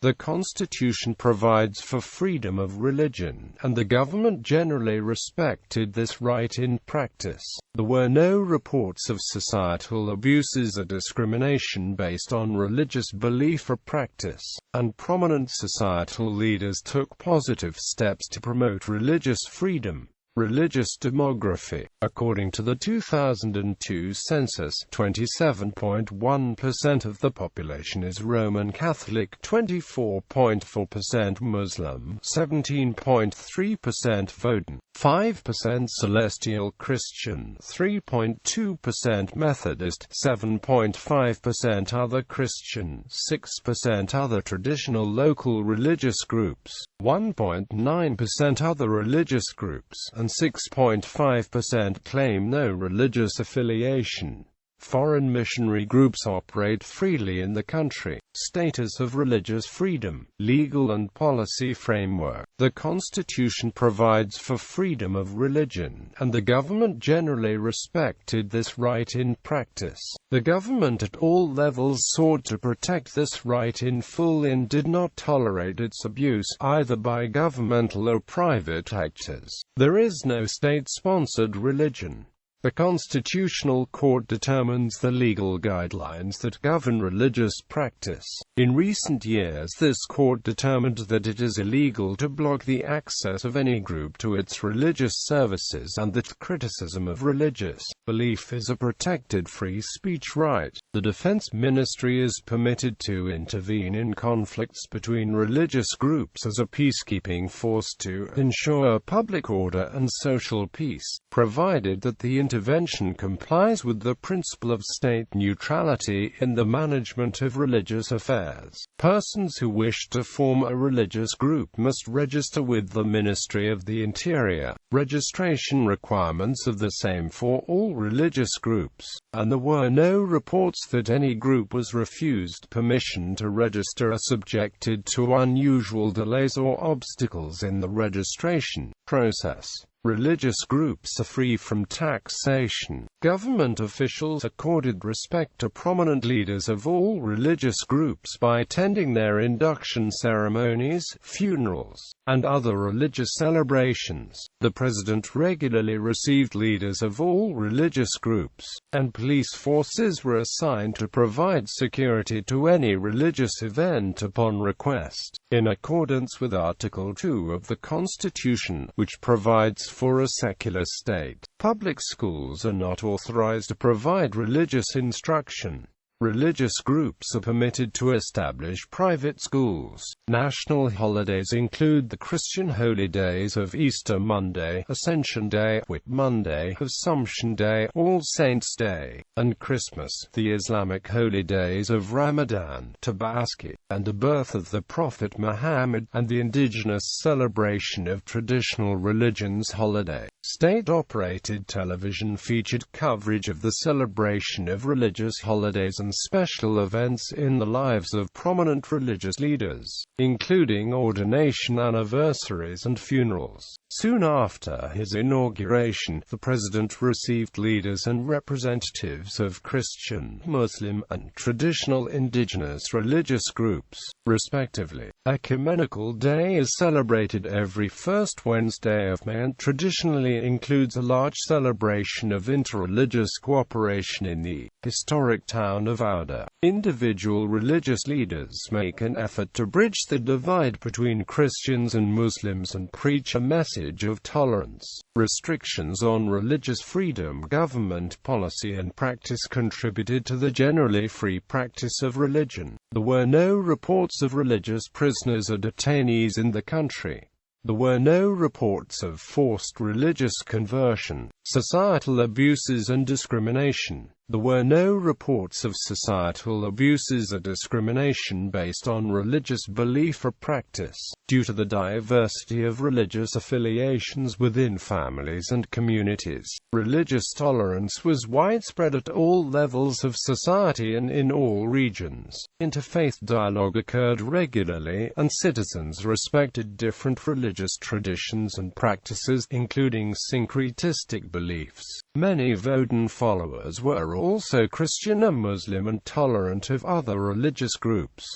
The Constitution provides for freedom of religion, and the government generally respected this right in practice. There were no reports of societal abuses or discrimination based on religious belief or practice, and prominent societal leaders took positive steps to promote religious freedom. Religious demography. According to the 2002 census, 27.1% of the population is Roman Catholic, 24.4% Muslim, 17.3% Vodun, 5% Celestial Christian, 3.2% Methodist, 7.5% Other Christian, 6% Other Traditional Local Religious Groups, 1.9% Other Religious Groups, and 6.5% claim no religious affiliation. Foreign missionary groups operate freely in the country. Status of religious freedom, legal and policy framework. The Constitution provides for freedom of religion, and the government generally respected this right in practice. The government at all levels sought to protect this right in full and did not tolerate its abuse, either by governmental or private actors. There is no state-sponsored religion. The Constitutional Court determines the legal guidelines that govern religious practice. In recent years, this court determined that it is illegal to block the access of any group to its religious services and that criticism of religious belief is a protected free speech right. The Defense Ministry is permitted to intervene in conflicts between religious groups as a peacekeeping force to ensure public order and social peace, provided that the intervention complies with the principle of state neutrality in the management of religious affairs. Persons who wish to form a religious group must register with the Ministry of the Interior. Registration requirements are the same for all religious groups, and there were no reports that any group was refused permission to register or subjected to unusual delays or obstacles in the registration process. Religious groups are free from taxation. Government officials accorded respect to prominent leaders of all religious groups by attending their induction ceremonies, funerals, and other religious celebrations. The president regularly received leaders of all religious groups, and police forces were assigned to provide security to any religious event upon request, in accordance with Article 2 of the Constitution, which provides for a secular state. Public schools are not authorized to provide religious instruction. Religious groups are permitted to establish private schools. National holidays include the Christian holy days of Easter Monday, Ascension Day, Whit Monday, Assumption Day, All Saints' Day, and Christmas, the Islamic holy days of Ramadan, Tabaski, and the birth of the Prophet Muhammad, and the indigenous celebration of traditional religions holiday. State-operated television featured coverage of the celebration of religious holidays and special events in the lives of prominent religious leaders, including ordination anniversaries and funerals. Soon after his inauguration, the president received leaders and representatives of Christian, Muslim, and traditional indigenous religious groups, respectively. Ecumenical Day is celebrated every first Wednesday of May and traditionally includes a large celebration of interreligious cooperation in the historic town of Ouda. Individual religious leaders make an effort to bridge the divide between Christians and Muslims and preach a message of tolerance. Restrictions on religious freedom, government policy and practice contributed to the generally free practice of religion. There were no reports of religious prisoners or detainees in the country. There were no reports of forced religious conversion, societal abuses and discrimination. There were no reports of societal abuses or discrimination based on religious belief or practice. Due to the diversity of religious affiliations within families and communities, religious tolerance was widespread at all levels of society and in all regions. Interfaith dialogue occurred regularly, and citizens respected different religious traditions and practices, including syncretistic beliefs. Many Vodun followers were also Christian or Muslim and tolerant of other religious groups.